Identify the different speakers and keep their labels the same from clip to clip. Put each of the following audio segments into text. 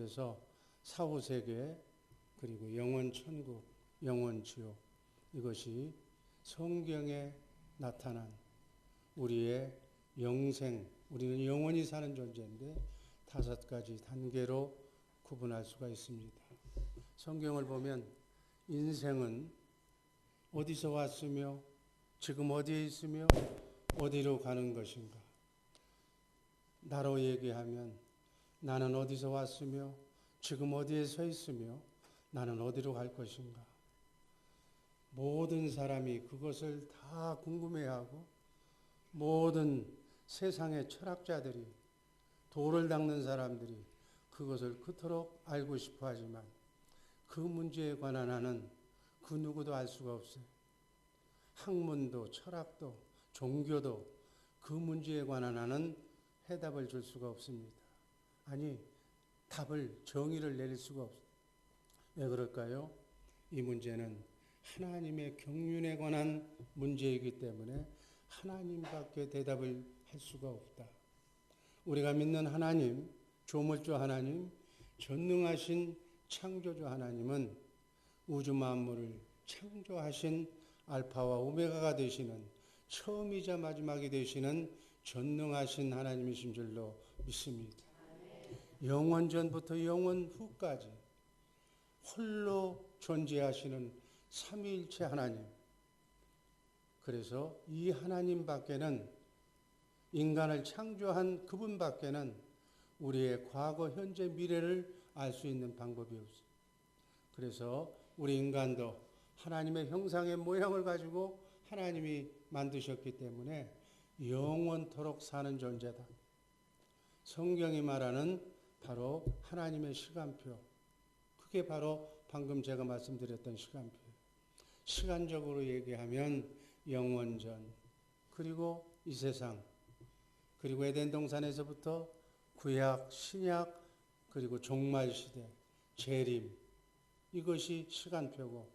Speaker 1: 그래서 사후세계 그리고 영원 천국, 영원 지옥, 이것이 성경에 나타난 우리의 영생, 우리는 영원히 사는 존재인데 5가지 단계로 구분할 수가 있습니다. 성경을 보면 인생은 어디서 왔으며 지금 어디에 있으며 어디로 가는 것인가. 나로 얘기하면 나는 어디서 왔으며 지금 어디에 서 있으며 나는 어디로 갈 것인가. 모든 사람이 그것을 다 궁금해하고 모든 세상의 철학자들이 돌을 닦는 사람들이 그것을 그토록 알고 싶어 하지만 그 문제에 관한 한은 그 누구도 알 수가 없어요. 학문도 철학도 종교도 그 문제에 관한 한은 해답을 줄 수가 없습니다. 아니, 답을, 정의를 내릴 수가 없어요. 왜 그럴까요? 이 문제는 하나님의 경륜에 관한 문제이기 때문에 하나님밖에 대답을 할 수가 없다. 우리가 믿는 하나님, 조물주 하나님, 전능하신 창조주 하나님은 우주 만물을 창조하신 알파와 오메가가 되시는 처음이자 마지막이 되시는 전능하신 하나님이신 줄로 믿습니다. 영원 전부터 영원 후까지 홀로 존재하시는 삼위일체 하나님. 그래서 이 하나님 밖에는, 인간을 창조한 그분 밖에는 우리의 과거, 현재, 미래를 알 수 있는 방법이 없어요. 그래서 우리 인간도 하나님의 형상의 모양을 가지고 하나님이 만드셨기 때문에 영원토록 사는 존재다. 성경이 말하는 바로 하나님의 시간표. 그게 바로 방금 제가 말씀드렸던 시간표예요. 시간적으로 얘기하면 영원전, 그리고 이 세상, 그리고 에덴 동산에서부터 구약, 신약, 그리고 종말시대, 재림, 이것이 시간표고,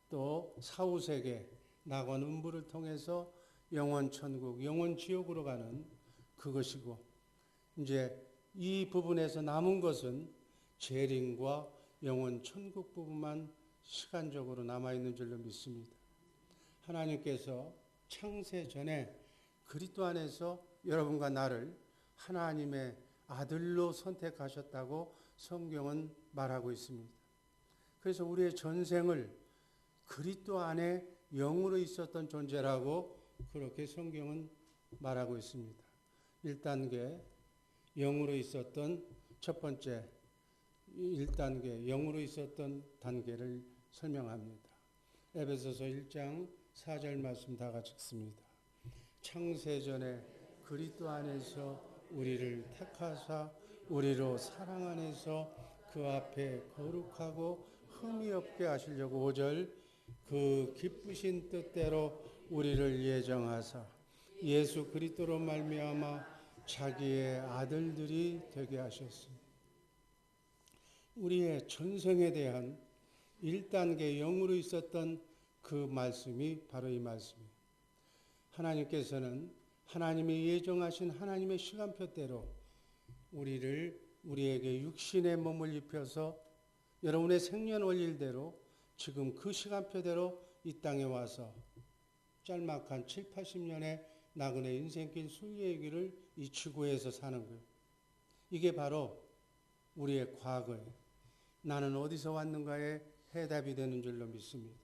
Speaker 1: 또 사후세계, 낙원 음부를 통해서 영원 천국, 영원 지옥으로 가는 그것이고, 이제 이 부분에서 남은 것은 재림과 영원 천국 부분만 시간적으로 남아있는 줄로 믿습니다. 하나님께서 창세 전에 그리스도 안에서 여러분과 나를 하나님의 아들로 선택하셨다고 성경은 말하고 있습니다. 그래서 우리의 전생을 그리스도 안에 영으로 있었던 존재라고 그렇게 성경은 말하고 있습니다. 1단계 영으로 있었던 첫 번째 1단계 영으로 있었던 단계를 설명합니다. 에베소서 1장 4절 말씀 다 같이 읽습니다. 창세전에 그리스도 안에서 우리를 택하사 우리로 사랑 안에서 그 앞에 거룩하고 흠이 없게 하시려고 5절 그 기쁘신 뜻대로 우리를 예정하사 예수 그리스도로 말미암아 자기의 아들들이 되게 하셨습니다. 우리의 전생에 대한 1단계 영으로 있었던 그 말씀이 바로 이 말씀이에요. 하나님께서는 하나님이 예정하신 하나님의 시간표대로 우리에게 육신의 몸을 입혀서 여러분의 생년월일대로 지금 그 시간표대로 이 땅에 와서 짤막한 7, 80년의 나그네 인생길 순례의 길을 이 지구에서 사는 거예요. 이게 바로 우리의 과거에 나는 어디서 왔는가에 해답이 되는 줄로 믿습니다.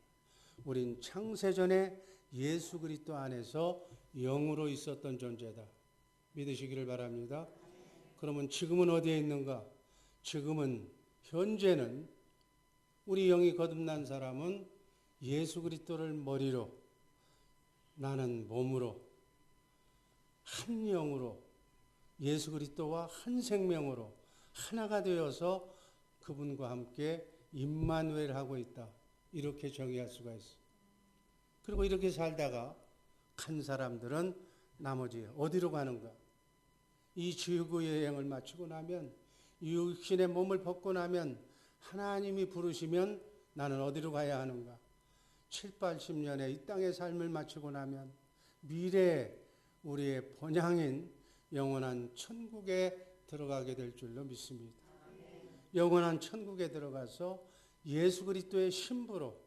Speaker 1: 우린 창세전에 예수 그리스도 안에서 영으로 있었던 존재다. 믿으시기를 바랍니다. 그러면 지금은 어디에 있는가? 지금은 현재는 우리 영이 거듭난 사람은 예수 그리스도를 머리로 나는 몸으로 한 영으로 예수 그리스도와 한 생명으로 하나가 되어서 그분과 함께 임마누엘 하고 있다. 이렇게 정의할 수가 있어요. 그리고 이렇게 살다가 간 사람들은 나머지 어디로 가는가? 이 지구 여행을 마치고 나면 육신의 몸을 벗고 나면 하나님이 부르시면 나는 어디로 가야 하는가? 7, 80년의 이 땅의 삶을 마치고 나면 미래에 우리의 본향인 영원한 천국에 들어가게 될 줄로 믿습니다. 영원한 천국에 들어가서 예수 그리스도의 신부로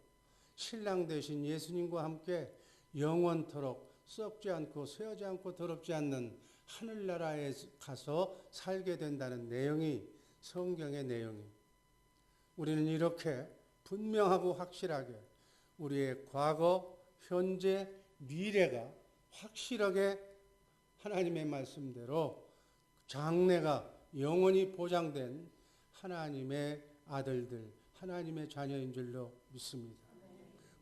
Speaker 1: 신랑 되신 예수님과 함께 영원토록 썩지 않고 쇠하지 않고 더럽지 않는 하늘나라에 가서 살게 된다는 내용이 성경의 내용이. 우리는 이렇게 분명하고 확실하게 우리의 과거, 현재, 미래가 확실하게 하나님의 말씀대로 장래가 영원히 보장된 하나님의 아들들, 하나님의 자녀인 줄로 믿습니다.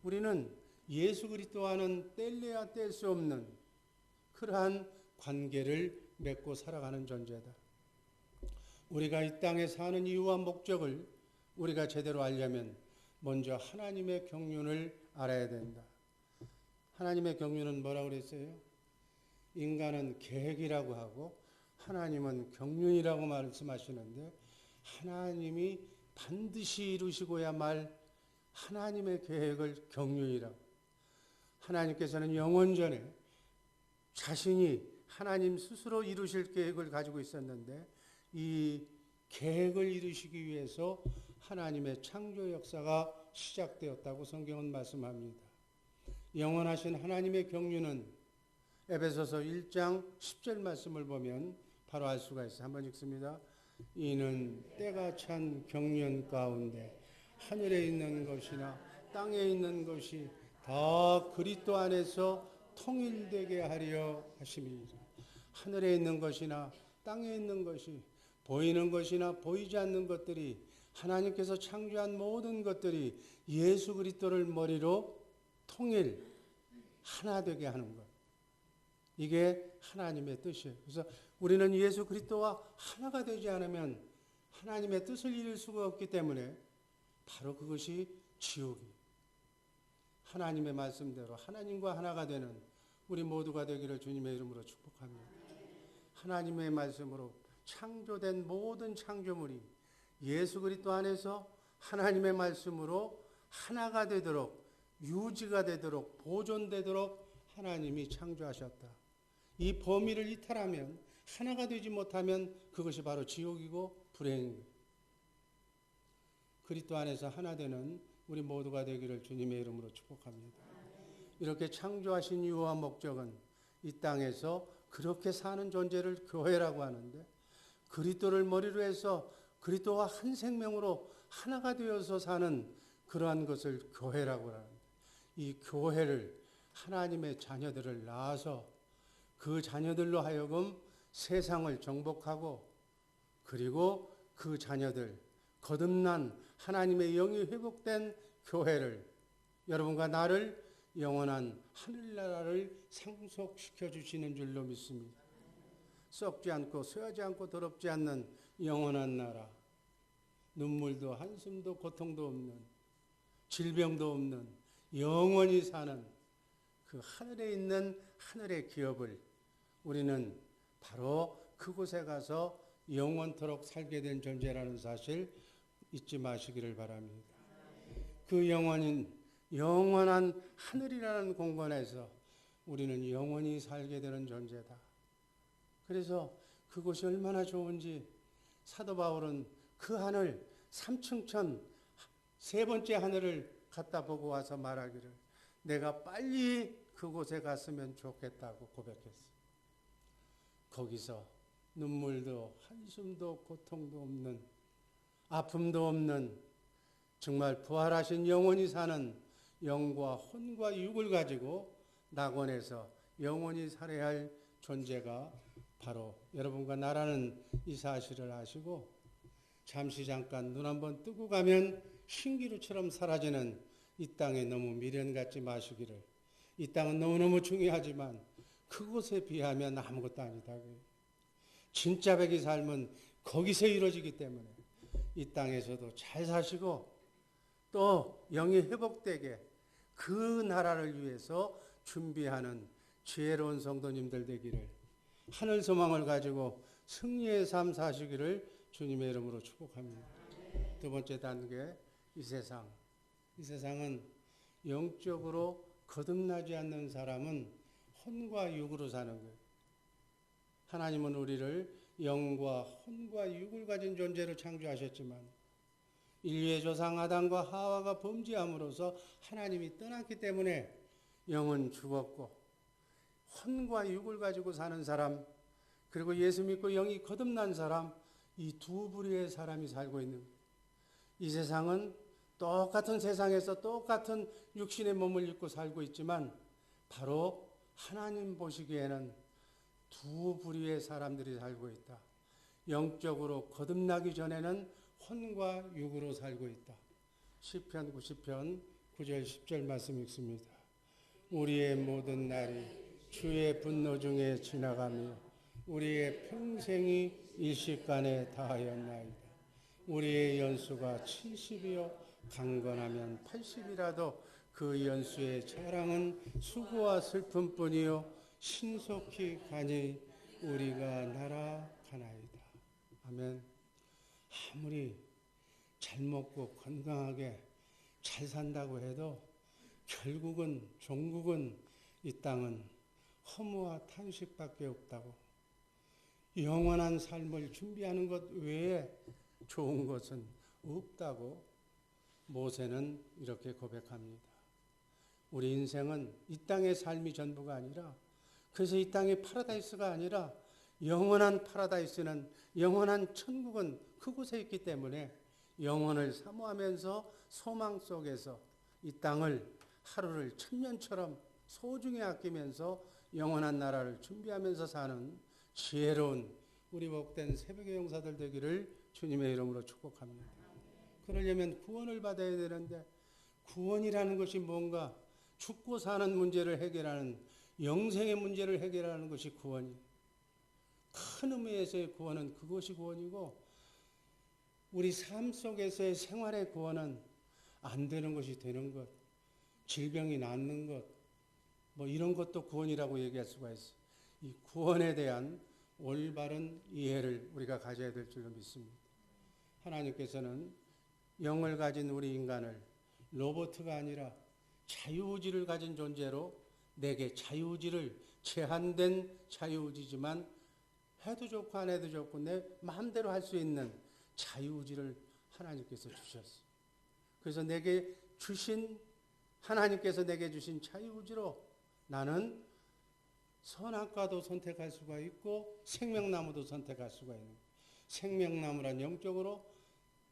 Speaker 1: 우리는 예수 그리스도와는 뗄래야 뗄 수 없는 그러한 관계를 맺고 살아가는 존재다. 우리가 이 땅에 사는 이유와 목적을 우리가 제대로 알려면 먼저 하나님의 경륜을 알아야 된다. 하나님의 경륜은 뭐라고 그랬어요? 인간은 계획이라고 하고 하나님은 경륜이라고 말씀하시는데, 하나님이 반드시 이루시고야 말 하나님의 계획을 경륜이라고. 하나님께서는 영원 전에 자신이 하나님 스스로 이루실 계획을 가지고 있었는데, 이 계획을 이루시기 위해서 하나님의 창조 역사가 시작되었다고 성경은 말씀합니다. 영원하신 하나님의 경륜은 에베소서 1장 10절 말씀을 보면 바로 알 수가 있어요. 한번 읽습니다. 이는 때가 찬 경륜 가운데 하늘에 있는 것이나 땅에 있는 것이 다 그리스도 안에서 통일되게 하려 하심이니라. 하늘에 있는 것이나 땅에 있는 것이, 보이는 것이나 보이지 않는 것들이, 하나님께서 창조한 모든 것들이 예수 그리스도를 머리로 통일, 하나 되게 하는 것. 이게 하나님의 뜻이에요. 그래서 우리는 예수 그리스도와 하나가 되지 않으면 하나님의 뜻을 이룰 수가 없기 때문에 바로 그것이 지옥이에요. 하나님의 말씀대로 하나님과 하나가 되는 우리 모두가 되기를 주님의 이름으로 축복합니다. 하나님의 말씀으로 창조된 모든 창조물이 예수 그리스도 안에서 하나님의 말씀으로 하나가 되도록, 유지가 되도록, 보존되도록 하나님이 창조하셨다. 이 범위를 이탈하면, 하나가 되지 못하면 그것이 바로 지옥이고 불행입니다. 그리스도 안에서 하나 되는 우리 모두가 되기를 주님의 이름으로 축복합니다. 이렇게 창조하신 이유와 목적은 이 땅에서 그렇게 사는 존재를 교회라고 하는데, 그리스도를 머리로 해서 그리스도와 한 생명으로 하나가 되어서 사는 그러한 것을 교회라고 합니다. 이 교회를, 하나님의 자녀들을 낳아서 그 자녀들로 하여금 세상을 정복하고, 그리고 그 자녀들, 거듭난 하나님의 영이 회복된 교회를, 여러분과 나를 영원한 하늘나라를 상속시켜 주시는 줄로 믿습니다. 썩지 않고 쇠하지 않고 더럽지 않는 영원한 나라, 눈물도 한숨도 고통도 없는, 질병도 없는, 영원히 사는 그 하늘에 있는 하늘의 기업을 우리는 바로 그곳에 가서 영원토록 살게 된 존재라는 사실 잊지 마시기를 바랍니다. 그 영원한 하늘이라는 공간에서 우리는 영원히 살게 되는 존재다. 그래서 그곳이 얼마나 좋은지 사도 바울은 그 하늘, 삼층천, 세 번째 하늘을 갖다 보고 와서 말하기를, 내가 빨리 그곳에 갔으면 좋겠다고 고백했어요. 거기서 눈물도 한숨도 고통도 없는, 아픔도 없는, 정말 부활하신 영원히 사는 영과 혼과 육을 가지고 낙원에서 영원히 살아야 할 존재가 바로 여러분과 나라는 이 사실을 아시고, 잠시 잠깐 눈 한번 뜨고 가면 신기루처럼 사라지는 이 땅에 너무 미련 갖지 마시기를. 이 땅은 너무너무 중요하지만 그곳에 비하면 아무것도 아니다. 진짜 백의 삶은 거기서 이루어지기 때문에 이 땅에서도 잘 사시고, 또 영이 회복되게 그 나라를 위해서 준비하는 지혜로운 성도님들 되기를, 하늘 소망을 가지고 승리의 삶 사시기를 주님의 이름으로 축복합니다. 두 번째 단계, 이 세상은 영적으로 거듭나지 않는 사람은 혼과 육으로 사는 거예요. 하나님은 우리를 영과 혼과 육을 가진 존재로 창조하셨지만 인류의 조상 아담과 하와가 범죄함으로써 하나님이 떠났기 때문에 영은 죽었고 혼과 육을 가지고 사는 사람 그리고 예수 믿고 영이 거듭난 사람 이 두 부류의 사람이 살고 있는 거예요. 이 세상은 똑같은 세상에서 똑같은 육신의 몸을 입고 살고 있지만 바로 하나님 보시기에는 두 부류의 사람들이 살고 있다. 영적으로 거듭나기 전에는 혼과 육으로 살고 있다. 시편 90편 9절 10절 말씀 읽습니다. 우리의 모든 날이 주의 분노 중에 지나가며 우리의 평생이 일시간에 다하였나이다. 우리의 연수가 70이요 강건하면 80이라도 그 연수의 자랑은 수고와 슬픔뿐이요 신속히 가니 우리가 날아가나이다. 아멘. 아무리 잘 먹고 건강하게 잘 산다고 해도 결국은 종국은 이 땅은 허무와 탄식밖에 없다고. 영원한 삶을 준비하는 것 외에 좋은 것은 없다고 모세는 이렇게 고백합니다. 우리 인생은 이 땅의 삶이 전부가 아니라 그래서 이 땅의 파라다이스가 아니라 영원한 파라다이스는 영원한 천국은 그곳에 있기 때문에 영혼을 사모하면서 소망 속에서 이 땅을 하루를 천년처럼 소중히 아끼면서 영원한 나라를 준비하면서 사는 지혜로운 우리 복된 새벽의 용사들 되기를 주님의 이름으로 축복합니다. 그러려면 구원을 받아야 되는데 구원이라는 것이 뭔가 죽고 사는 문제를 해결하는 영생의 문제를 해결하는 것이 구원이 큰 의미에서의 구원은 그것이 구원이고 우리 삶 속에서의 생활의 구원은 안 되는 것이 되는 것, 질병이 낫는 것, 뭐 이런 것도 구원이라고 얘기할 수가 있어요. 이 구원에 대한 올바른 이해를 우리가 가져야 될 줄로 믿습니다. 하나님께서는 영을 가진 우리 인간을 로봇가 아니라 자유의지를 가진 존재로 내게 자유의지를 제한된 자유의지지만 해도 좋고 안 해도 좋고 내 마음대로 할 수 있는 자유의지를 하나님께서 주셨어요. 그래서 하나님께서 내게 주신 자유의지로 나는 선악과도 선택할 수가 있고 생명나무도 선택할 수가 있는 거예요. 생명나무란 영적으로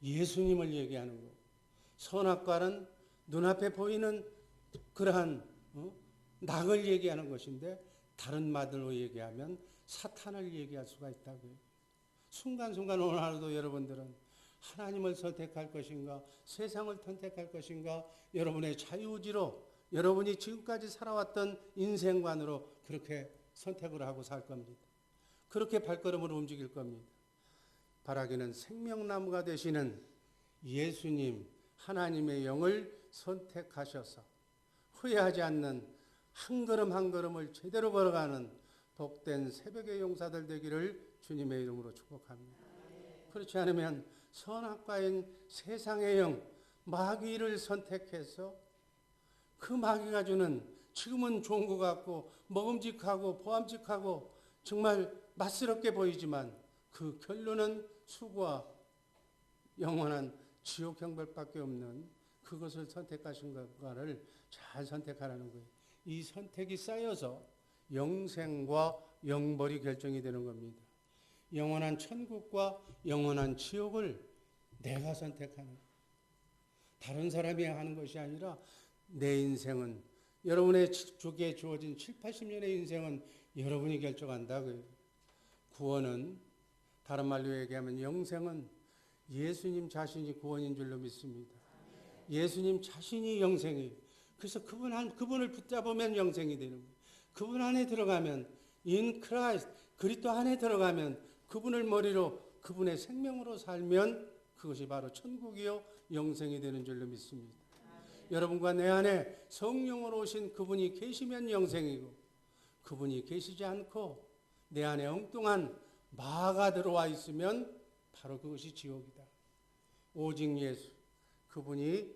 Speaker 1: 예수님을 얘기하는 거고 선악과는 눈앞에 보이는 그러한 낙을 얘기하는 것인데 다른 말로 얘기하면 사탄을 얘기할 수가 있다고요. 순간순간 오늘 하루도 여러분들은 하나님을 선택할 것인가 세상을 선택할 것인가 여러분의 자유의지로 여러분이 지금까지 살아왔던 인생관으로 그렇게 선택을 하고 살 겁니다. 그렇게 발걸음을 움직일 겁니다. 바라기는 생명나무가 되시는 예수님 하나님의 영을 선택하셔서 후회하지 않는 한 걸음 한 걸음을 제대로 걸어가는 복된 새벽의 용사들 되기를 주님의 이름으로 축복합니다. 그렇지 않으면 선악과인 세상의 영 마귀를 선택해서 그 마귀가 주는 지금은 좋은 것 같고 먹음직하고 보암직하고 정말 맛스럽게 보이지만 그 결론은 수고와 영원한 지옥 형벌밖에 없는 그것을 선택하신 것과를 잘 선택하라는 거예요. 이 선택이 쌓여서 영생과 영벌이 결정이 되는 겁니다. 영원한 천국과 영원한 지옥을 내가 선택하는 거예요. 다른 사람이 하는 것이 아니라 내 인생은 여러분의 주기에 주어진 7, 80년의 인생은 여러분이 결정한다고요. 구원은 다른 말로 얘기하면 영생은 예수님 자신이 구원인 줄로 믿습니다. 예수님 자신이 영생이에요. 그래서 그분을 붙잡으면 영생이 되는 거예요. 그분 안에 들어가면 in Christ 그리스도 안에 들어가면 그분을 머리로 그분의 생명으로 살면 그것이 바로 천국이요 영생이 되는 줄로 믿습니다. 여러분과 내 안에 성령으로 오신 그분이 계시면 영생이고 그분이 계시지 않고 내 안에 엉뚱한 마가 들어와 있으면 바로 그것이 지옥이다. 오직 예수 그분이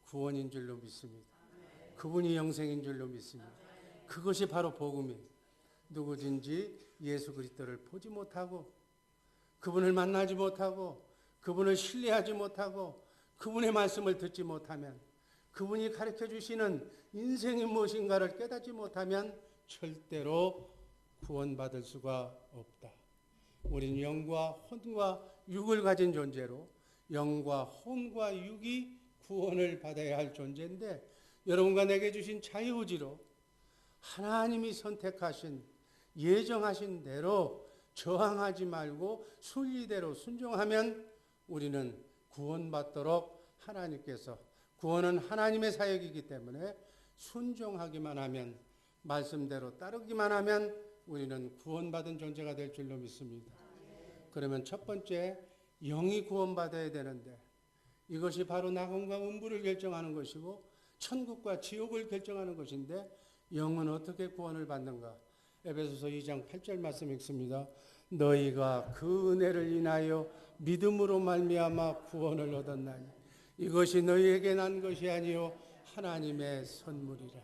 Speaker 1: 구원인 줄로 믿습니다. 그분이 영생인 줄로 믿습니다. 그것이 바로 복음이에요. 누구든지 예수 그리스도를 보지 못하고 그분을 만나지 못하고 그분을 신뢰하지 못하고 그분의 말씀을 듣지 못하면 그분이 가르쳐 주시는 인생이 무엇인가를 깨닫지 못하면 절대로 구원받을 수가 없다. 우리는 영과 혼과 육을 가진 존재로 영과 혼과 육이 구원을 받아야 할 존재인데 여러분과 내게 주신 자유의지로 하나님이 선택하신 예정하신 대로 저항하지 말고 순리대로 순종하면 우리는 구원받도록 하나님께서 구원은 하나님의 사역이기 때문에 순종하기만 하면 말씀대로 따르기만 하면 우리는 구원받은 존재가 될 줄로 믿습니다. 그러면 첫 번째 영이 구원받아야 되는데 이것이 바로 낙원과 음부를 결정하는 것이고 천국과 지옥을 결정하는 것인데 영은 어떻게 구원을 받는가? 에베소서 2장 8절 말씀 읽습니다. 너희가 그 은혜를 인하여 믿음으로 말미암아 구원을 얻었나니 이것이 너희에게 난 것이 아니요 하나님의 선물이라.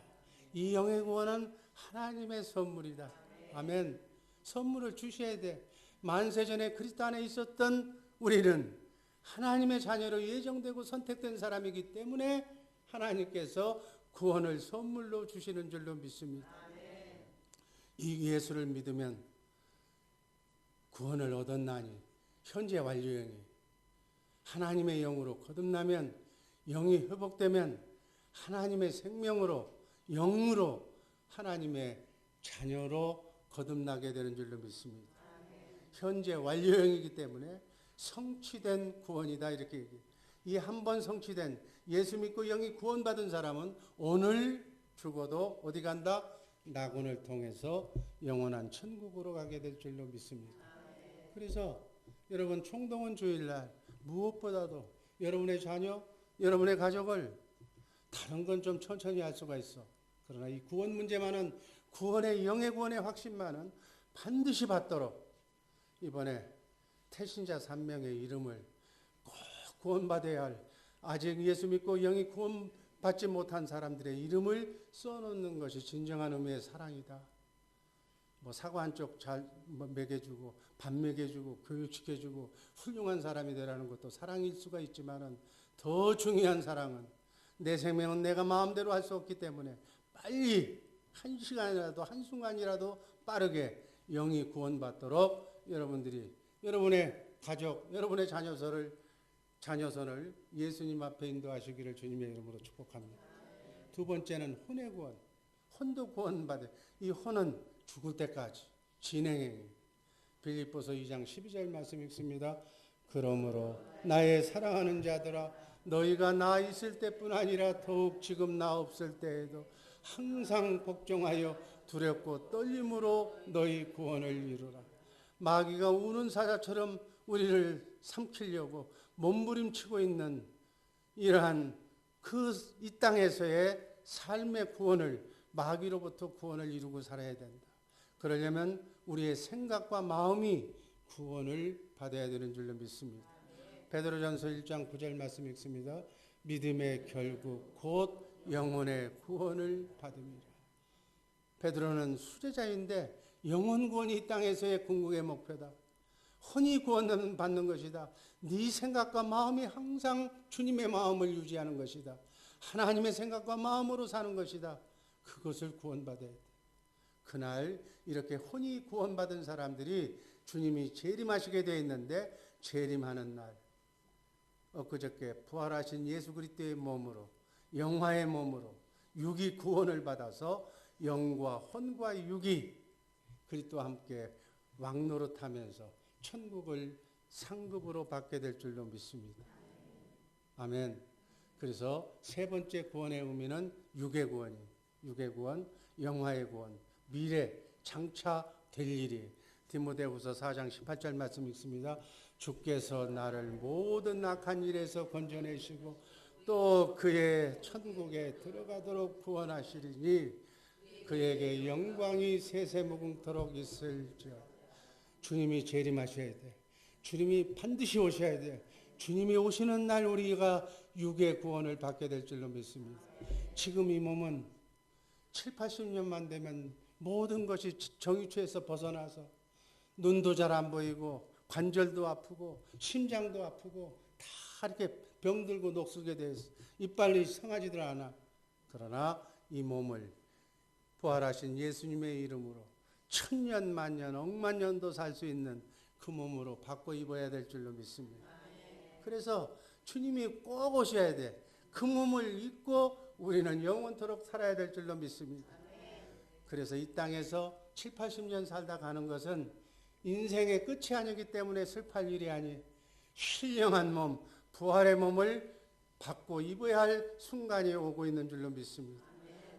Speaker 1: 이 영의 구원은 하나님의 선물이다. 아멘. 선물을 주셔야 돼. 만세전에 그리스도 안에 있었던 우리는 하나님의 자녀로 예정되고 선택된 사람이기 때문에 하나님께서 구원을 선물로 주시는 줄로 믿습니다. 이 예수를 믿으면 구원을 얻었나니 현재 완료형이 하나님의 영으로 거듭나면 영이 회복되면 하나님의 생명으로 영으로 하나님의 자녀로 거듭나게 되는 줄로 믿습니다. 현재 완료형이기 때문에 성취된 구원이다 이렇게 얘기해요. 이 한 번 성취된 예수 믿고 영이 구원받은 사람은 오늘 죽어도 어디 간다? 낙원을 통해서 영원한 천국으로 가게 될 줄로 믿습니다. 그래서 여러분 총동원 주일날 무엇보다도 여러분의 자녀, 여러분의 가족을 다른 건 좀 천천히 할 수가 있어. 그러나 이 구원 문제만은 구원의 영의 구원의 확신만은 반드시 받도록 이번에 태신자 3명의 이름을 꼭 구원받아야 할 아직 예수 믿고 영이 구원받지 못한 사람들의 이름을 써놓는 것이 진정한 의미의 사랑이다. 뭐 사과 한 쪽 잘 먹여주고 밥 먹여주고 교육시켜주고 훌륭한 사람이 되라는 것도 사랑일 수가 있지만은 더 중요한 사랑은 내 생명은 내가 마음대로 할 수 없기 때문에 빨리 한 시간이라도 한순간이라도 빠르게 영이 구원받도록 여러분들이 여러분의 가족, 여러분의 자녀선을 예수님 앞에 인도하시기를 주님의 이름으로 축복합니다. 두 번째는 혼의 구원. 혼도 구원받아. 이 혼은 죽을 때까지 진행해. 빌립보서 2장 12절 말씀 읽습니다. 그러므로 나의 사랑하는 자들아 너희가 나 있을 때뿐 아니라 더욱 지금 나 없을 때에도 항상 걱정하여 두렵고 떨림으로 너희 구원을 이루라. 마귀가 우는 사자처럼 우리를 삼키려고 몸부림치고 있는 이러한 이 땅에서의 삶의 구원을 마귀로부터 구원을 이루고 살아야 된다. 그러려면 우리의 생각과 마음이 구원을 받아야 되는 줄로 믿습니다. 베드로전서 1장 9절 말씀 읽습니다. 믿음의 결국 곧 영혼의 구원을 받음이라. 베드로는 수제자인데 영혼 구원이 이 땅에서의 궁극의 목표다. 혼이 구원 받는 것이다. 네 생각과 마음이 항상 주님의 마음을 유지하는 것이다. 하나님의 생각과 마음으로 사는 것이다. 그것을 구원받아야 돼. 그날 이렇게 혼이 구원받은 사람들이 주님이 재림하시게 되어 있는데 재림하는 날 엊그저께 부활하신 예수 그리스도의 몸으로 영화의 몸으로 육이 구원을 받아서 영과 혼과 육이 그리스도와 함께 왕노릇하면서 천국을 상급으로 받게 될 줄로 믿습니다. 아멘. 그래서 세 번째 구원의 의미는 육의 구원이, 육의 구원, 영화의 구원, 미래 장차 될 일이. 디모데후서 4장 18절 말씀 읽습니다. 주께서 나를 모든 악한 일에서 건져내시고 또 그의 천국에 들어가도록 구원하시리니 그에게 영광이 세세무궁토록 있을지어다. 주님이 재림하셔야 돼. 주님이 반드시 오셔야 돼. 주님이 오시는 날 우리가 육의 구원을 받게 될 줄로 믿습니다. 지금 이 몸은 7, 80년만 되면 모든 것이 정유체에서 벗어나서 눈도 잘 안 보이고 관절도 아프고 심장도 아프고 다 이렇게 병들고 녹슬게 돼서 이빨이 상하지들 않아. 그러나 이 몸을 부활하신 예수님의 이름으로 천년 만년 억만 년도 살 수 있는 그 몸으로 바꿔 입어야 될 줄로 믿습니다. 그래서 주님이 꼭 오셔야 돼. 그 몸을 입고 우리는 영원토록 살아야 될 줄로 믿습니다. 그래서 이 땅에서 7, 80년 살다 가는 것은 인생의 끝이 아니기 때문에 슬퍼할 일이 아니, 신령한 몸, 부활의 몸을 받고 입어야 할 순간이 오고 있는 줄로 믿습니다.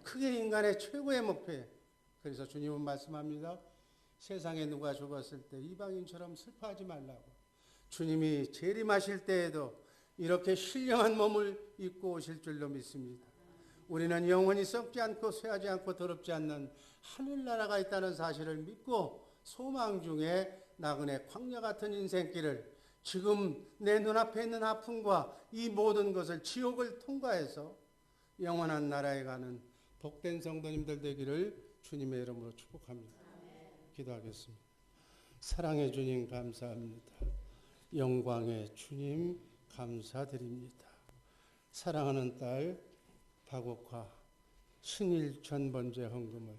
Speaker 1: 그게 인간의 최고의 목표예요. 그래서 주님은 말씀합니다. 세상에 누가 죽었을 때 이방인처럼 슬퍼하지 말라고. 주님이 재림하실 때에도 이렇게 신령한 몸을 입고 오실 줄로 믿습니다. 우리는 영원히 썩지 않고 쇠하지 않고 더럽지 않는 하늘나라가 있다는 사실을 믿고 소망 중에 나그네 광야 같은 인생길을 지금 내 눈앞에 있는 아픔과 이 모든 것을 지옥을 통과해서 영원한 나라에 가는 복된 성도님들 되기를 주님의 이름으로 축복합니다. 기도하겠습니다. 사랑의 주님 감사합니다. 영광의 주님 감사드립니다. 사랑하는 딸 박옥화 신일천 번제 헌금을